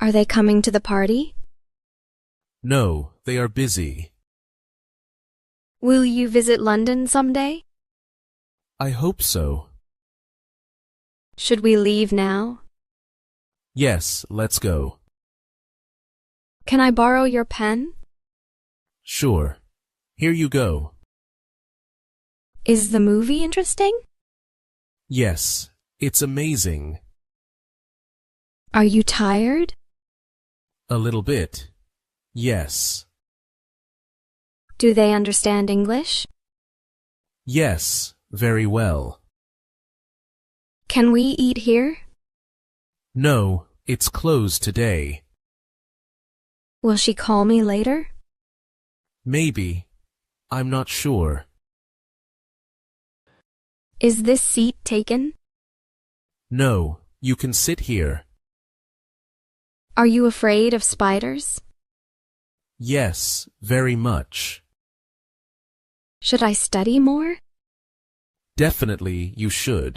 Are they coming to the party? No, they are busy. Will you visit London someday? I hope so. Should we leave now? Yes, let's go. Can I borrow your pen? Sure. Here you go. Is the movie interesting? Yes, it's amazing. Are you tired? A little bit. Yes. Do they understand English? Yes, very well. Can we eat here? No, it's closed today. Will she call me later? Maybe. I'm not sure. Is this seat taken? No, you can sit here. Are you afraid of spiders? Yes, very much. Should I study more? Definitely you should.